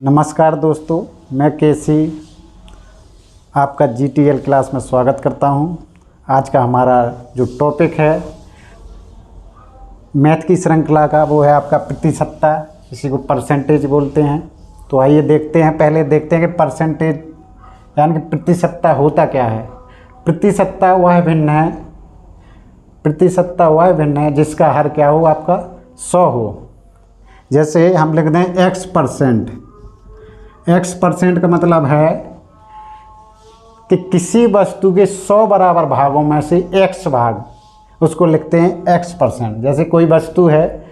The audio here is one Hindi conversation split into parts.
नमस्कार दोस्तों, मैं केसी आपका जीटीएल क्लास में स्वागत करता हूं। आज का हमारा जो टॉपिक है मैथ की श्रृंखला का, वो है आपका प्रतिशतता, इसी को परसेंटेज बोलते हैं। तो आइए देखते हैं, पहले देखते हैं कि परसेंटेज यानी कि प्रतिशतता होता क्या है। प्रतिशतता वह भिन्न है जिसका हर क्या हो, आपका 100 हो। जैसे हम लिख दें x%। x% का मतलब है कि किसी वस्तु के 100 बराबर भागों में से x भाग, उसको लिखते हैं x%। जैसे कोई वस्तु है,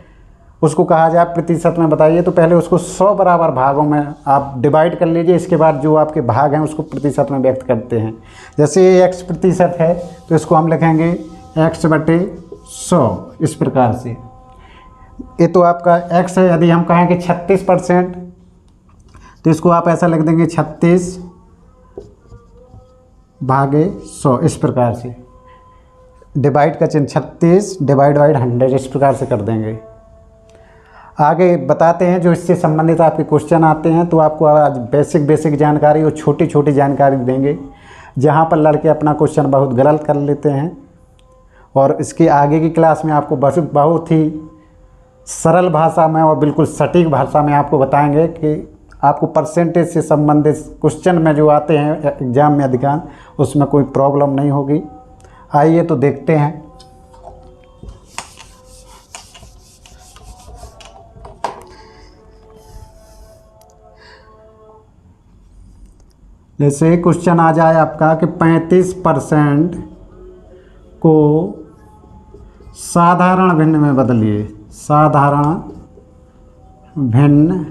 उसको कहा जाए प्रतिशत में बताइए, तो पहले उसको 100 बराबर भागों में आप डिवाइड कर लीजिए, इसके बाद जो आपके भाग हैं उसको प्रतिशत में व्यक्त करते हैं। जैसे ये x% है तो इसको हम लिखेंगे x/100, इस प्रकार से। ये तो आपका x है। यदि हम कहें कि 36%, तो इसको आप ऐसा लिख देंगे 36/100, इस प्रकार से। डिवाइड का चिन्ह 36 डिवाइड बाई 100, इस प्रकार से कर देंगे। आगे बताते हैं जो इससे संबंधित आपके क्वेश्चन आते हैं। तो आपको आज बेसिक जानकारी और छोटी छोटी जानकारी देंगे, जहां पर लड़के अपना क्वेश्चन बहुत गलत कर लेते हैं। और इसके आगे की क्लास में आपको बहुत ही सरल भाषा में और बिल्कुल सटीक भाषा में आपको बताएंगे कि आपको परसेंटेज से संबंधित क्वेश्चन में जो आते हैं एग्जाम में अधिकांश, उसमें कोई प्रॉब्लम नहीं होगी। आइए तो देखते हैं। जैसे क्वेश्चन आ जाए आपका कि 35% को साधारण भिन्न में बदलिए। साधारण भिन्न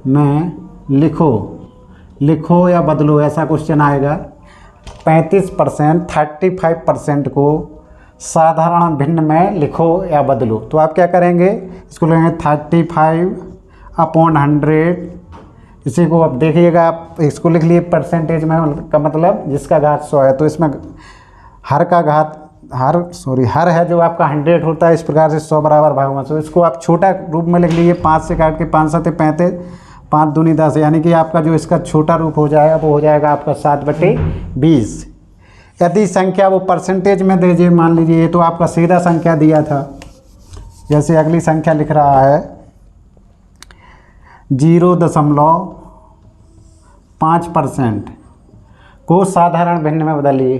में लिखो या बदलो, ऐसा क्वेश्चन आएगा। 35% को साधारण भिन्न में लिखो या बदलो। तो आप क्या करेंगे, इसको लेंगे 35/100। इसी को आप देखिएगा, आप इसको लिख लिए परसेंटेज में का मतलब जिसका घात 100 है। तो इसमें हर है जो आपका 100 होता है, इस प्रकार से 100 बराबर भागों में। तो इसको आप छोटा रूप में लिख लीजिए, 5 से काट के 5 7 35, 5 दूनी 10, यानी कि आपका जो इसका छोटा रूप हो जाएगा वो हो जाएगा आपका 7/20। यदि संख्या वो परसेंटेज में दीजिए, मान लीजिए तो आपका सीधा संख्या दिया था। जैसे अगली संख्या लिख रहा है 0.5% को साधारण भिन्न में बदलिए।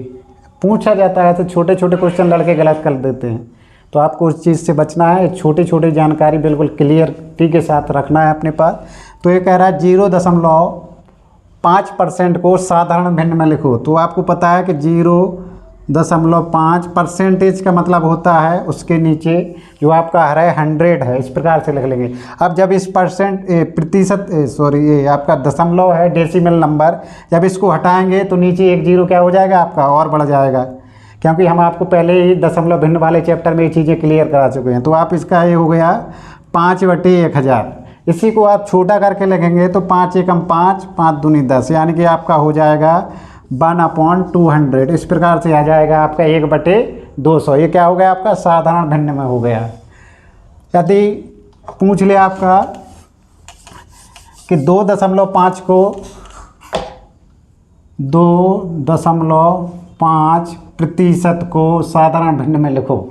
पूछा जाता है तो छोटे छोटे क्वेश्चन लड़के गलत कर देते हैं, तो आपको उस चीज़ से बचना है। छोटी छोटी जानकारी बिल्कुल क्लियरिटी के साथ रखना है अपने पास। तो ये कह रहा है 0.5% को साधारण भिन्न में लिखो। तो आपको पता है कि 0.5 परसेंटेज का मतलब होता है उसके नीचे जो आपका हर है 100 है, इस प्रकार से लिख लेंगे। अब जब इस ये आपका दशमलव है, डेसिमल नंबर, जब इसको हटाएंगे तो नीचे एक जीरो क्या हो जाएगा आपका, और बढ़ जाएगा, क्योंकि हम आपको पहले ही दशमलव भिन्न वाले चैप्टर में ये चीज़ें क्लियर करा चुके हैं। तो आप इसका ये हो गया 5/1000। इसी को आप छोटा करके लिखेंगे तो 5 एकम 5, 5 दूनी 10, यानी कि आपका हो जाएगा 1/200। इस प्रकार से आ जाएगा आपका 1/200। ये क्या हो गया आपका साधारण भिन्न में हो गया। यदि पूछ ले आपका कि 2.5 को 2.5% को साधारण भिन्न में लिखो,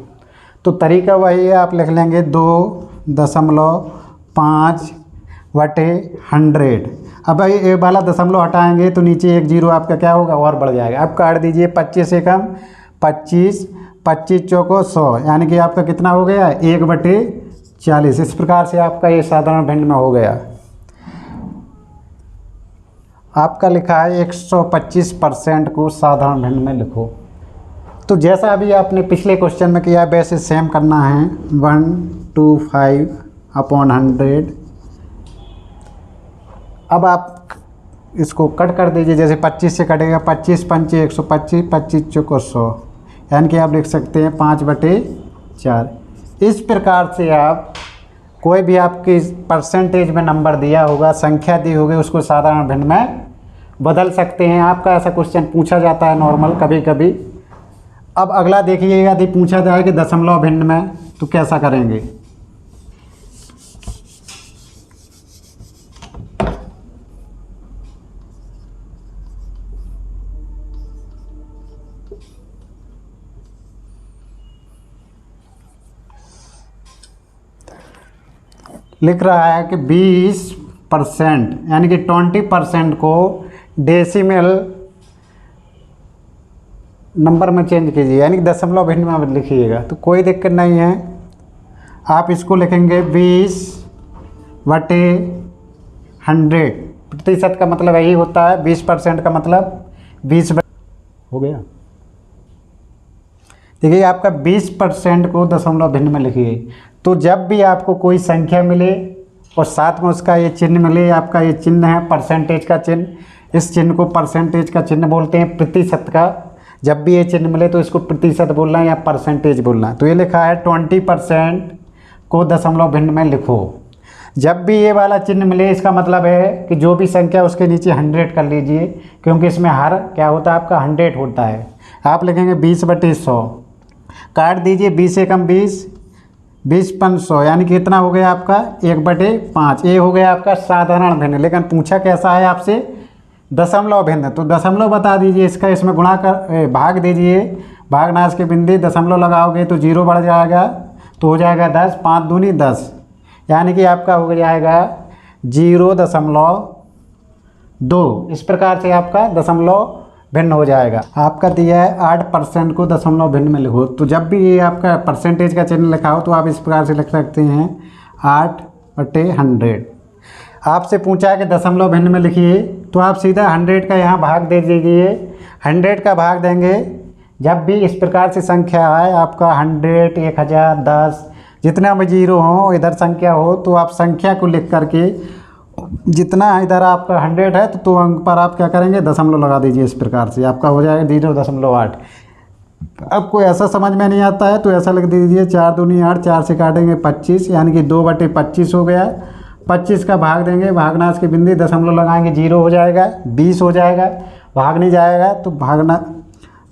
तो तरीका वही है, आप लिख लेंगे 2.5/100। अब ये वाला दशमलव हटाएंगे तो नीचे एक जीरो आपका क्या होगा, और बढ़ जाएगा। अब काट दीजिए 25 एकम 25, 25 चौको 100, यानी कि आपका कितना हो गया 1/40। इस प्रकार से आपका ये साधारण भिन्न में हो गया। आपका लिखा है 125% को साधारण भिन्न में लिखो। तो जैसा अभी आपने पिछले क्वेश्चन में किया वैसे सेम करना है। 125/100। अब आप इसको कट कर दीजिए। जैसे 25 से कटेगा 25 पंचे 125, 25 चौको 100, यानी कि आप लिख सकते हैं 5/4। इस प्रकार से आप कोई भी आपकी परसेंटेज में नंबर दिया होगा, संख्या दी होगी, उसको साधारण भिन्न में बदल सकते हैं। आपका ऐसा क्वेश्चन पूछा जाता है नॉर्मल कभी कभी। अब अगला देखिएगा, यदि पूछा जाए कि दशमलव भिन्न में, तो कैसा करेंगे। लिख रहा है कि 20% यानी कि 20% को डेसिमल नंबर में चेंज कीजिए, यानी कि दशमलव भिन्न में लिखिएगा, तो कोई दिक्कत नहीं है। आप इसको लिखेंगे 20/100। प्रतिशत का मतलब यही होता है, 20% का मतलब 20 हो गया। देखिए आपका 20% को दशमलव भिन्न में लिखिए। तो जब भी आपको कोई संख्या मिले और साथ में उसका ये चिन्ह मिले, आपका ये चिन्ह है परसेंटेज का चिन्ह, इस चिन्ह को परसेंटेज का चिन्ह बोलते हैं, प्रतिशत का। जब भी ये चिन्ह मिले तो इसको प्रतिशत बोलना है या परसेंटेज बोलना है। तो ये लिखा है 20% को दशमलव भिन्न में लिखो। जब भी ये वाला चिन्ह मिले इसका मतलब है कि जो भी संख्या उसके नीचे 100 कर लीजिए, क्योंकि इसमें हर क्या होता है आपका 100 होता है। आप लिखेंगे 20/100, काट दीजिए 20 से कम 20, 20/100 यानी कि कितना हो गया आपका 1/5। ये हो गया आपका साधारण भिन्न। लेकिन पूछा कैसा है आपसे, दशमलव भिन्न। तो दशमलव बता दीजिए इसका, इसमें गुणा कर भाग दीजिए, भागनाश के बिंदु दशमलव लगाओगे तो 0 बढ़ जाएगा, तो हो जाएगा 10, 5 दूनी 10, यानी कि आपका हो जाएगा 0.2। इस प्रकार से आपका दशमलव भिन्न हो जाएगा। आपका दिया है 8% को दशमलव भिन्न में लिखो। तो जब भी ये आपका परसेंटेज का चिन्ह लिखा हो तो आप इस प्रकार से लिख सकते हैं 8/100। आपसे पूछा है कि दशमलव भिन्न में लिखिए, तो आप सीधा 100 का यहाँ भाग दे दीजिए। 100 का भाग देंगे, जब भी इस प्रकार से संख्या है आपका 100, 1000, 10, जितना भी 0 हो इधर संख्या हो, तो आप संख्या को लिख करके जितना इधर आपका 100 है तो अंक पर आप क्या करेंगे, दशमलव लगा दीजिए। इस प्रकार से आपका हो जाएगा 0.8। आपको ऐसा समझ में नहीं आता है तो ऐसा लिख दीजिए 4 दूनी 8, 4 से काटेंगे 25, यानी कि 2/25 हो गया। 25 का भाग देंगे, भागनाश के बिंदु दशमलव लगाएंगे, 0 हो जाएगा, 20 हो जाएगा, भाग नहीं जाएगा तो भागना,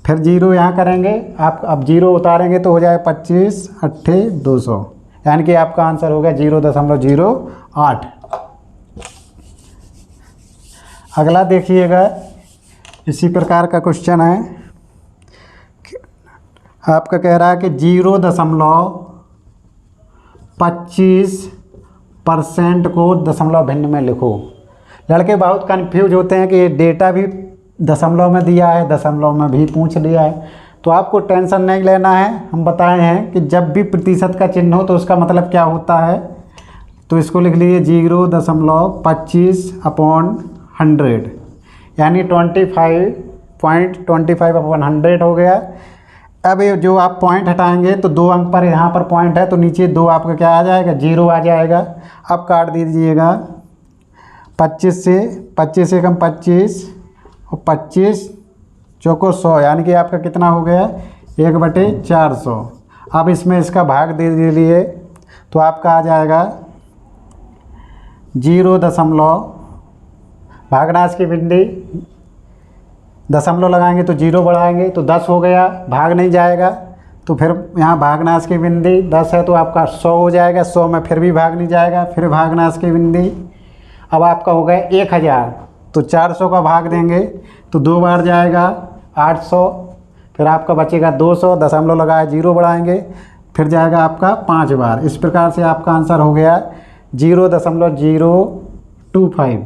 फिर 0 यहाँ करेंगे, आप अब 0 उतारेंगे तो हो जाएगा 25 8 200, यानी कि आपका आंसर हो गया 0.08। अगला देखिएगा, इसी प्रकार का क्वेश्चन है। आपका कह रहा है कि 0.25% को दशमलव भिन्न में लिखो। लड़के बहुत कंफ्यूज होते हैं कि ये डेटा भी दशमलव में दिया है, दशमलव में भी पूछ लिया है। तो आपको टेंशन नहीं लेना है। हम बताए हैं कि जब भी प्रतिशत का चिन्ह हो तो उसका मतलब क्या होता है। तो इसको लिख लीजिए 0.25/100, यानी 25.25/100 हो गया। अब ये जो आप पॉइंट हटाएंगे तो 2 अंक पर यहाँ पर पॉइंट है, तो नीचे 2 आपका क्या आ जाएगा, 0 आ जाएगा। अब काट दीजिएगा 25 से कम 25 और 25 चौको 100, यानी कि आपका कितना हो गया 1/400। अब इसमें इसका भाग दे दीजिए तो आपका आ जाएगा 0. भागनाश की बिंदी दशमलव लगाएंगे तो 0 बढ़ाएंगे तो 10 हो गया, भाग नहीं जाएगा। तो फिर यहाँ भागनाश की बिंदी 10 है तो आपका 100 हो जाएगा, 100 में फिर भी भाग नहीं जाएगा, फिर भागनाश की बिंदी। अब आपका हो गया 1000, तो 400 का भाग देंगे तो 2 बार जाएगा 800, फिर आपका बचेगा 200, दशमलव लगाए 0 बढ़ाएंगे, फिर जाएगा आपका 5 बार। इस प्रकार से आपका आंसर हो गया 0.025।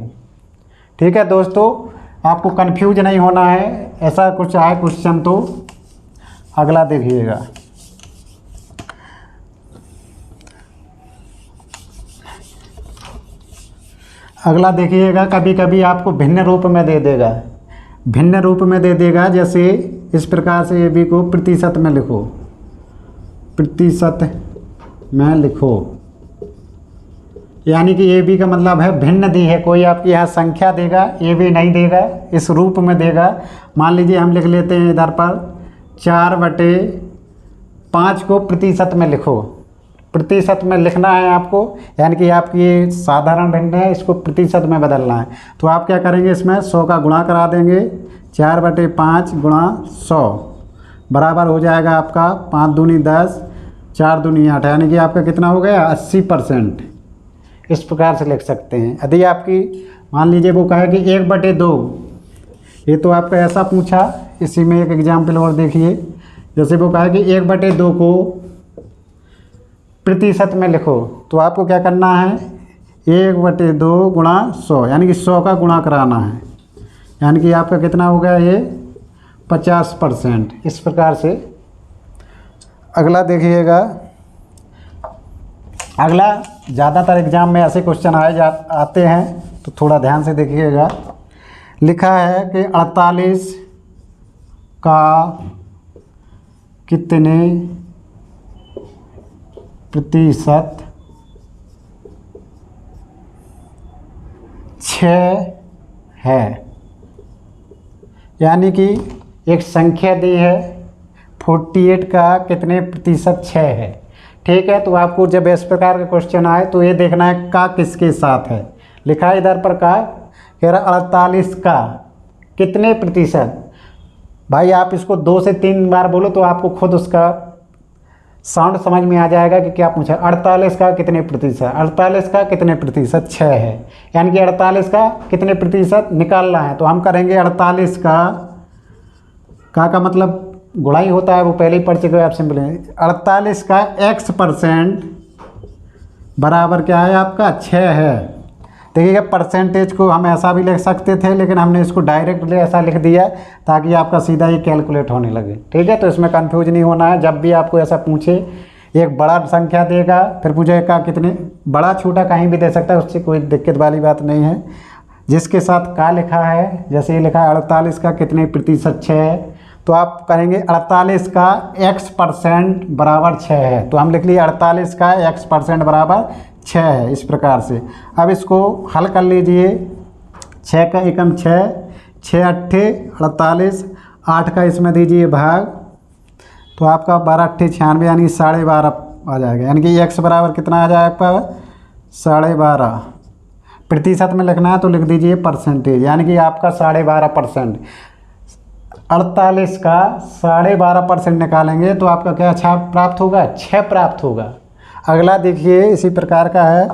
ठीक है दोस्तों, आपको कंफ्यूज नहीं होना है, ऐसा कुछ आए क्वेश्चन तो अगला देखिएगा। अगला देखिएगा, कभी कभी आपको भिन्न रूप में दे देगा, भिन्न रूप में दे देगा। जैसे इस प्रकार से ए बी को प्रतिशत में लिखो, प्रतिशत में लिखो, यानी कि ए बी का मतलब है भिन्न दी है। कोई आपकी यहाँ संख्या देगा, ए बी नहीं देगा, इस रूप में देगा। मान लीजिए हम लिख लेते हैं इधर पर 4/5 को प्रतिशत में लिखो। प्रतिशत में लिखना है आपको, यानी कि आपकी ये साधारण भिन्न है, इसको प्रतिशत में बदलना है। तो आप क्या करेंगे, इसमें 100 का गुणा करा देंगे, 4/5 × 100 बराबर हो जाएगा आपका 5 दूनी 10, 4 दूनी 8, यानी कि आपका कितना हो गया 80%। इस प्रकार से लिख सकते हैं। यदि आपकी मान लीजिए वो कहे कि 1/2, ये तो आपका ऐसा पूछा। इसी में एक एग्जाम्पल और देखिए, जैसे वो कहे कि 1/2 को प्रतिशत में लिखो, तो आपको क्या करना है, 1/2 गुणा 100, यानी कि 100 का गुणा कराना है, यानी कि आपका कितना हो गया ये 50%। इस प्रकार से अगला देखिएगा। अगला ज़्यादातर एग्जाम में ऐसे क्वेश्चन आते हैं, तो थोड़ा ध्यान से देखिएगा। लिखा है कि 48 का कितने प्रतिशत 6 है, यानी कि एक संख्या दी है 48 का कितने प्रतिशत 6 है। ठीक है, तो आपको जब इस प्रकार का क्वेश्चन आए तो ये देखना है का किसके साथ है। लिखा है इधर पर का, कह रहा 48 का कितने प्रतिशत। भाई आप इसको 2 से 3 बार बोलो तो आपको खुद उसका साउंड समझ में आ जाएगा कि क्या पूछा। 48 का कितने प्रतिशत, 48 का कितने प्रतिशत 6 है, यानी कि 48 का कितने प्रतिशत निकालना है। तो हम करेंगे 48 का मतलब गुणाई होता है, वो पहले ही पढ़ चुके हो आप सिंपल। 48 का x% बराबर क्या है आपका 6 है। देखिएगा परसेंटेज को हम ऐसा भी लिख सकते थे, लेकिन हमने इसको डायरेक्ट ऐसा लिख दिया ताकि आपका सीधा ही कैलकुलेट होने लगे। ठीक है, तो इसमें कंफ्यूज नहीं होना है। जब भी आपको ऐसा पूछे, एक बड़ा संख्या देगा फिर पूछेगा कितने, बड़ा छोटा कहीं भी दे सकता है, उससे कोई दिक्कत वाली बात नहीं है। जिसके साथ का लिखा है, जैसे ये लिखा है 48 का कितने प्रतिशत 6 है, तो आप करेंगे 48 का x% बराबर 6 है। तो हम लिख लिए 48 का x% बराबर 6 है, इस प्रकार से। अब इसको हल कर लीजिए। 6 का एकम 6, 6 अट्ठे 48, 8 का इसमें दीजिए भाग, तो आपका 12 अट्ठे 96, यानी 12.5 आ जाएगा। यानी कि x बराबर कितना आ जाएगा आपका 12.5। प्रतिशत में लिखना है तो लिख दीजिए परसेंटेज, यानी कि आपका 12.5%। 48 का 12.5% निकालेंगे तो आपका क्या अच्छा प्राप्त होगा, 6 प्राप्त होगा। अगला देखिए इसी प्रकार का है।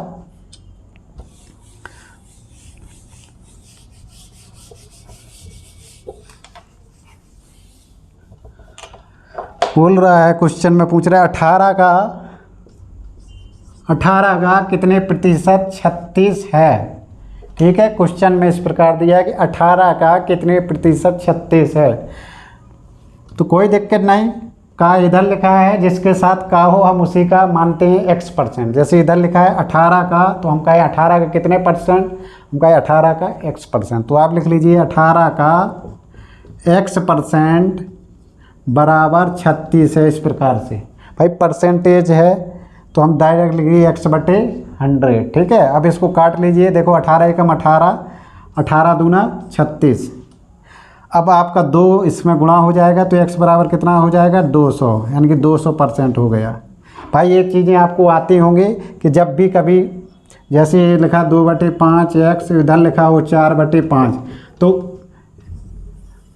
बोल रहा है क्वेश्चन में पूछ रहा है 18 का कितने प्रतिशत 36 है। ठीक है, क्वेश्चन में इस प्रकार दिया है कि 18 का कितने प्रतिशत 36 है। तो कोई दिक्कत नहीं, का इधर लिखा है जिसके साथ का हो हम उसी का मानते हैं x%। जैसे इधर लिखा है 18 का, तो हम कहें 18 का कितने परसेंट, हम कहें 18 का x%। तो आप लिख लीजिए 18 का x% बराबर 36 है, इस प्रकार से। भाई परसेंटेज है तो हम डायरेक्ट लिखिए x/100। ठीक है, अब इसको काट लीजिए। देखो 18 एकम 18, 18 दूना 36। अब आपका 2 इसमें गुणा हो जाएगा तो x बराबर कितना हो जाएगा 200, यानी कि 200% हो गया। भाई एक चीज़ें आपको आती होंगी कि जब भी कभी जैसे लिखा 2/5 x, इधर लिखा हो 4/5, तो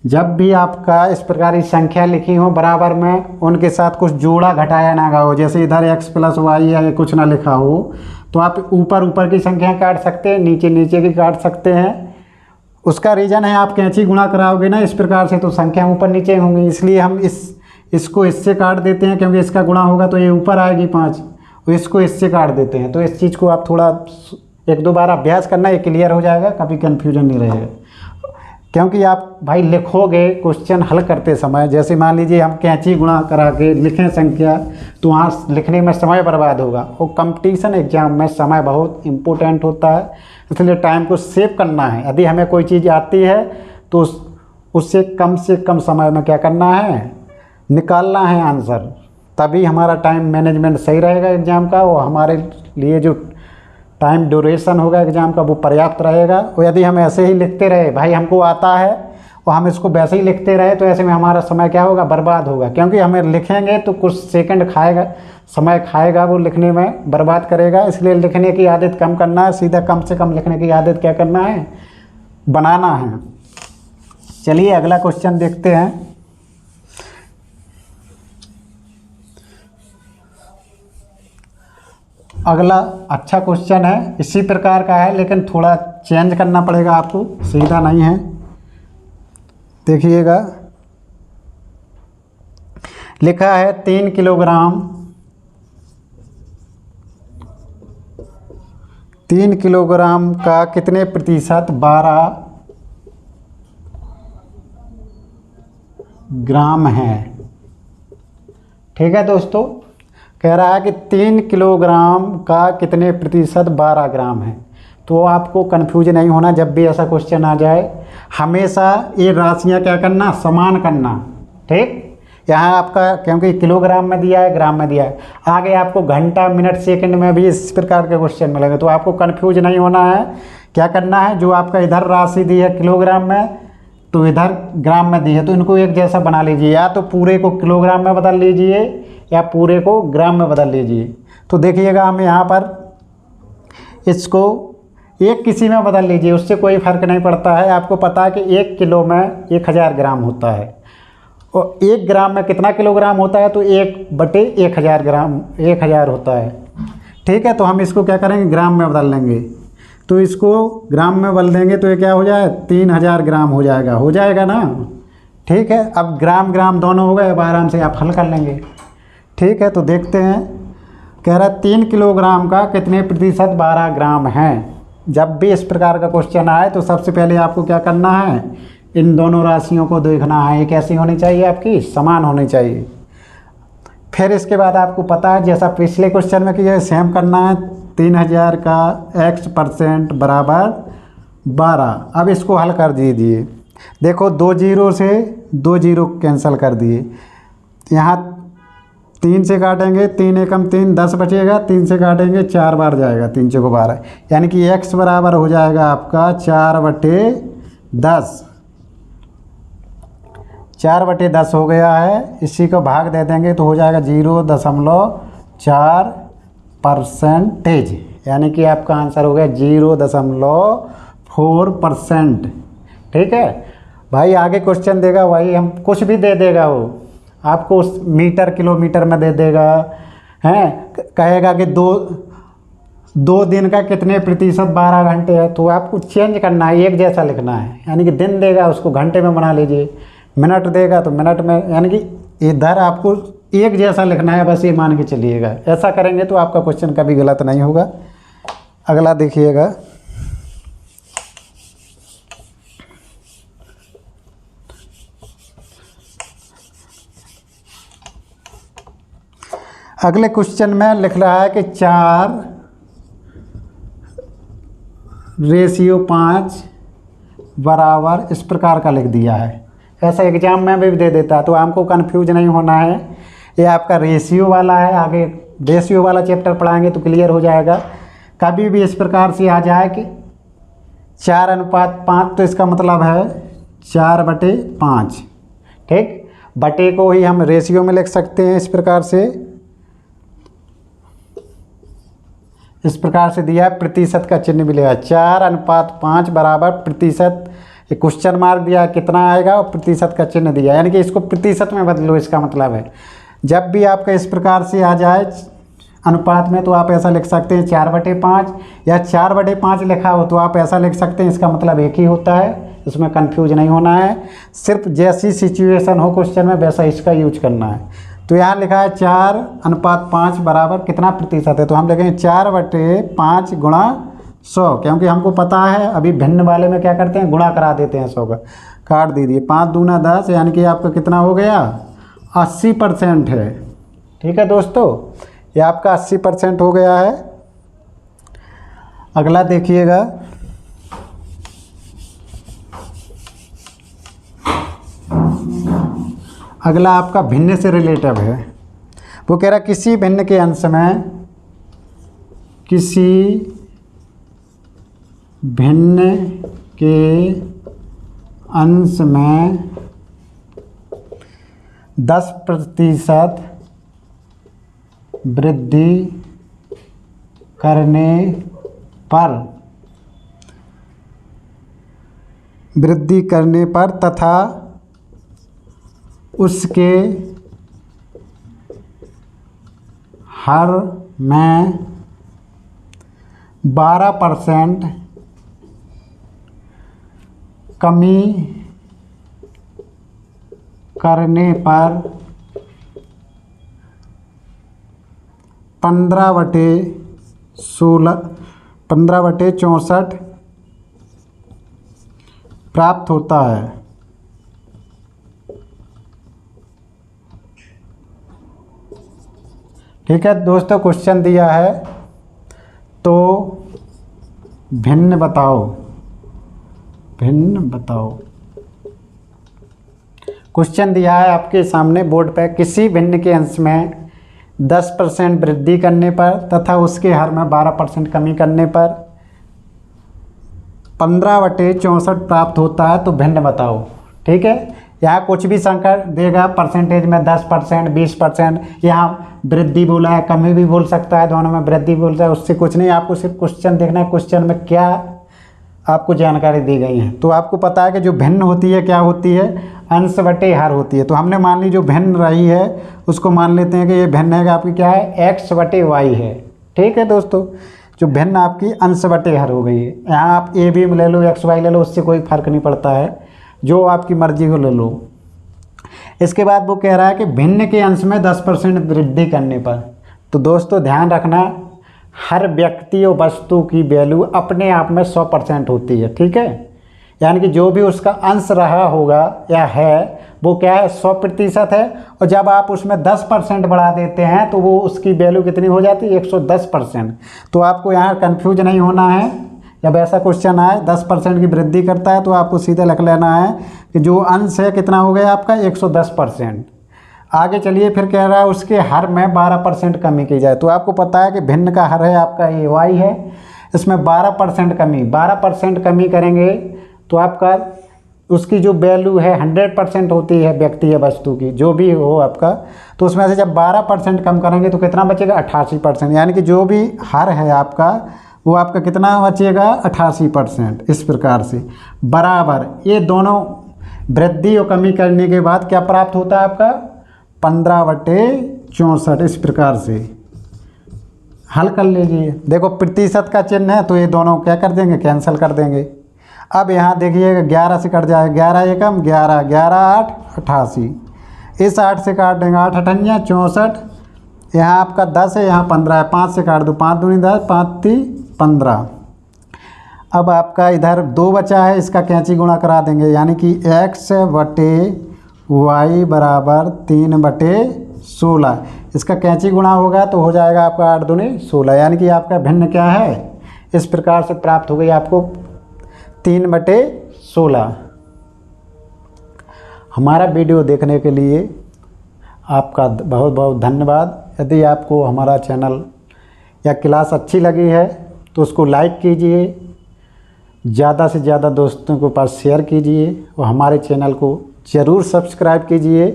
जब भी आपका इस प्रकार की संख्या लिखी हो बराबर में, उनके साथ कुछ जोड़ा घटाया ना हो, जैसे इधर x + y या कुछ ना लिखा हो, तो आप ऊपर की संख्या काट सकते हैं, नीचे की काट सकते हैं। उसका रीज़न है आप कैंची गुणा कराओगे ना इस प्रकार से, तो संख्या ऊपर नीचे होंगी, इसलिए हम इसको इससे काट देते हैं, क्योंकि इसका गुणा होगा तो ये ऊपर आएगी 5, तो इसको इससे काट देते हैं। तो इस चीज़ को आप थोड़ा 1-2 बार अभ्यास करना, ये क्लियर हो जाएगा, कभी कन्फ्यूजन नहीं रहेगा। क्योंकि आप भाई लिखोगे क्वेश्चन हल करते समय, जैसे मान लीजिए हम कैंची गुणा करा के लिखें संख्या, तो वहाँ लिखने में समय बर्बाद होगा। और कंपटीशन एग्जाम में समय बहुत इम्पोर्टेंट होता है, इसलिए टाइम को सेव करना है। यदि हमें कोई चीज़ आती है तो उससे कम से कम समय में क्या करना है, निकालना है आंसर, तभी हमारा टाइम मैनेजमेंट सही रहेगा एग्ज़ाम का, और हमारे लिए जो टाइम ड्यूरेशन होगा एग्ज़ाम का वो पर्याप्त रहेगा। और यदि हम ऐसे ही लिखते रहे, भाई हमको आता है और हम इसको वैसे ही लिखते रहे, तो ऐसे में हमारा समय क्या होगा, बर्बाद होगा। क्योंकि हमें लिखेंगे तो कुछ सेकंड खाएगा, समय खाएगा, वो लिखने में बर्बाद करेगा। इसलिए लिखने की आदत कम करना है, सीधा कम से कम लिखने की आदत क्या करना है, बनाना है। चलिए अगला क्वेश्चन देखते हैं। अगला अच्छा क्वेश्चन है, इसी प्रकार का है, लेकिन थोड़ा चेंज करना पड़ेगा आपको, सीधा नहीं है। देखिएगा लिखा है 3 किलोग्राम का कितने प्रतिशत 12 ग्राम है। ठीक है दोस्तों, कह रहा है कि 3 किलोग्राम का कितने प्रतिशत 12 ग्राम है। तो आपको कंफ्यूज नहीं होना, जब भी ऐसा क्वेश्चन आ जाए हमेशा ये राशियाँ क्या करना, समान करना। ठीक, यहाँ आपका क्योंकि किलोग्राम में दिया है, ग्राम में दिया है, आगे आपको घंटा मिनट सेकंड में भी इस प्रकार के क्वेश्चन मिलेंगे। तो आपको कंफ्यूज नहीं होना है, क्या करना है, जो आपका इधर राशि दी है किलोग्राम में तो इधर ग्राम में दी है, तो इनको एक जैसा बना लीजिए, या तो पूरे को किलोग्राम में बदल लीजिए या पूरे को ग्राम में बदल लीजिए। तो देखिएगा हम यहाँ पर इसको एक किसी में बदल लीजिए, उससे कोई फ़र्क नहीं पड़ता है। आपको पता है कि 1 किलो में 1000 ग्राम होता है और 1 ग्राम में कितना किलोग्राम होता है, तो 1/1000 ग्राम 1000 होता है। ठीक है, तो हम इसको क्या करेंगे, ग्राम में बदल लेंगे। तो इसको ग्राम में बदल देंगे तो ये क्या हो जाए, 3000 ग्राम हो जाएगा ना। ठीक है, अब ग्राम ग्राम दोनों हो गए, अब आराम से आप हल कर लेंगे। ठीक है, तो देखते हैं, कह रहा है 3 किलोग्राम का कितने प्रतिशत 12 ग्राम है। जब भी इस प्रकार का क्वेश्चन आए तो सबसे पहले आपको क्या करना है, इन दोनों राशियों को देखना है, ये कैसी होनी चाहिए, आपकी समान होनी चाहिए। फिर इसके बाद आपको पता है जैसा पिछले क्वेश्चन में किया सेम करना है, 3000 का x% बराबर 12। अब इसको हल कर दीजिए। देखो 2 जीरो से 2 जीरो कैंसिल कर दिए, यहाँ 3 से काटेंगे, 3 एकम 3 10 बचेगा, 3 से काटेंगे 4 बार जाएगा, 3 चौको 12, यानी कि x बराबर हो जाएगा आपका 4/10। 4/10 हो गया है, इसी को भाग दे देंगे तो हो जाएगा 0.4%, यानी कि आपका आंसर हो गया 0.4%। ठीक है भाई, आगे क्वेश्चन देगा भाई, हम कुछ भी दे देगा वो आपको, मीटर किलोमीटर में दे देगा, हैं कहेगा कि दो दिन का कितने प्रतिशत 12 घंटे है, तो आपको चेंज करना है, एक जैसा लिखना है। यानी कि दिन देगा उसको घंटे में बना लीजिए, मिनट देगा तो मिनट में, यानी कि इधर आपको एक जैसा लिखना है, बस ये मान के चलिएगा। ऐसा करेंगे तो आपका क्वेश्चन कभी गलत नहीं होगा। अगला देखिएगा, अगले क्वेश्चन में लिख रहा है कि 4:5 बराबर इस प्रकार का लिख दिया है। ऐसा एग्जाम में भी दे देता है, तो आपको कंफ्यूज नहीं होना है। ये आपका रेशियो वाला है, आगे रेशियो वाला चैप्टर पढ़ाएंगे तो क्लियर हो जाएगा। कभी भी इस प्रकार से आ जाए कि 4:5, तो इसका मतलब है 4/5। ठीक, बटे को ही हम रेशियो में लिख सकते हैं, इस प्रकार से दिया है, प्रतिशत का चिन्ह मिलेगा। 4:5 बराबर प्रतिशत, ये क्वेश्चन मार्क दिया, कितना आएगा और प्रतिशत का चिन्ह दिया, यानी कि इसको प्रतिशत में बदलो, इसका मतलब है। जब भी आपका इस प्रकार से आ जाए अनुपात में, तो आप ऐसा लिख सकते हैं 4/5, या 4/5 लिखा हो तो आप ऐसा लिख सकते हैं, इसका मतलब एक ही होता है, इसमें कंफ्यूज नहीं होना है। सिर्फ जैसी सिचुएशन हो क्वेश्चन में वैसा इसका यूज करना है। तो यहाँ लिखा है 4:5 बराबर कितना प्रतिशत है, तो हम लिखेंगे 4/5 गुणा 100, क्योंकि हमको पता है अभी भिन्न वाले में क्या करते हैं, गुणा करा देते हैं 100 का, काट दीजिए, 5 दूना 10, यानी कि आपका कितना हो गया, 80% है। ठीक है दोस्तों, ये आपका 80% हो गया है। अगला देखिएगा, अगला आपका भिन्न से रिलेटिव है। वो कह रहा है किसी भिन्न के अंश में, किसी भिन्न के अंश में 10% वृद्धि करने पर तथा उसके हर में 12% कमी करने पर 15/16 15/64 प्राप्त होता है। ठीक है दोस्तों, क्वेश्चन दिया है तो भिन्न बताओ, भिन्न बताओ। क्वेश्चन दिया है आपके सामने बोर्ड पर, किसी भिन्न के अंश में 10% वृद्धि करने पर तथा उसके हर में 12% कमी करने पर 15/64 प्राप्त होता है, तो भिन्न बताओ। ठीक है, यहाँ कुछ भी संख्या देगा, परसेंटेज में 10%, 20%, यहाँ वृद्धि बोला है, कमी भी बोल सकता है, दोनों में वृद्धि बोलता है, उससे कुछ नहीं, आपको सिर्फ क्वेश्चन देखना है, क्वेश्चन में क्या आपको जानकारी दी गई है। तो आपको पता है कि जो भिन्न होती है क्या होती है, अंश बटे हर होती है। तो हमने मान ली जो भिन्न रही है उसको मान लेते हैं कि ये भिन्न है कि आपकी क्या है, x/y है। ठीक है दोस्तों, जो भिन्न आपकी अंश बटे हर हो गई है। यहाँ आप a b ले लो, xy ले लो, उससे कोई फर्क नहीं पड़ता है, जो आपकी मर्जी को ले लो। इसके बाद वो कह रहा है कि भिन्न के अंश में 10% वृद्धि करने पर। तो दोस्तों ध्यान रखना, हर व्यक्ति और वस्तु की वैल्यू अपने आप में 100% होती है। ठीक है, यानी कि जो भी उसका अंश रहा होगा या है वो क्या है, 100% है, और जब आप उसमें 10% बढ़ा देते हैं तो वो उसकी वैल्यू कितनी हो जाती है, 110%। तो आपको यहाँ कंफ्यूज नहीं होना है, जब ऐसा क्वेश्चन आए 10% की वृद्धि करता है तो आपको सीधे लिख लेना है कि जो अंश है कितना हो गया आपका, 110%। आगे चलिए, फिर कह रहा है उसके हर में 12% कमी की जाए। तो आपको पता है कि भिन्न का हर है आपका ये y है, इसमें 12% कमी, 12% कमी करेंगे तो आपका उसकी जो वैल्यू है 100% होती है व्यक्ति या वस्तु की, जो भी हो आपका। तो उसमें से जब 12% कम करेंगे तो कितना बचेगा, 88%। यानी कि जो भी हर है आपका वो आपका कितना बचेगा, 88%। इस प्रकार से बराबर ये दोनों वृद्धि और कमी करने के बाद क्या प्राप्त होता है आपका, 15/64। इस प्रकार से हल कर लीजिए। देखो प्रतिशत का चिन्ह है तो ये दोनों क्या कर देंगे, कैंसिल कर देंगे। अब यहाँ देखिएगा 11 से कट जाएगा, 11 एकम 11, 11 8 88। इस 8 से काट देंगे, 8 अठन्या 64। यहाँ आपका 10 है, यहाँ 15 है, 5 से काट दो, 5 दूनी 10, 5 3 15। अब आपका इधर 2 बचा है, इसका कैंची गुणा करा देंगे, यानी कि x/y बराबर 3/16। इसका कैंची गुणा होगा तो हो जाएगा आपका 8 दूनी 16, यानी कि आपका भिन्न क्या है, इस प्रकार से प्राप्त हो गई आपको 3/16। हमारा वीडियो देखने के लिए आपका बहुत बहुत धन्यवाद। यदि आपको हमारा चैनल या क्लास अच्छी लगी है तो उसको लाइक कीजिए, ज़्यादा से ज़्यादा दोस्तों के पास शेयर कीजिए और हमारे चैनल को ज़रूर सब्सक्राइब कीजिए,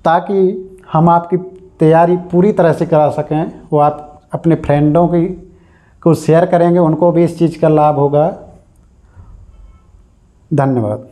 ताकि हम आपकी तैयारी पूरी तरह से करा सकें। वो आप अपने फ्रेंडों को शेयर करेंगे, उनको भी इस चीज़ का लाभ होगा। धन्यवाद।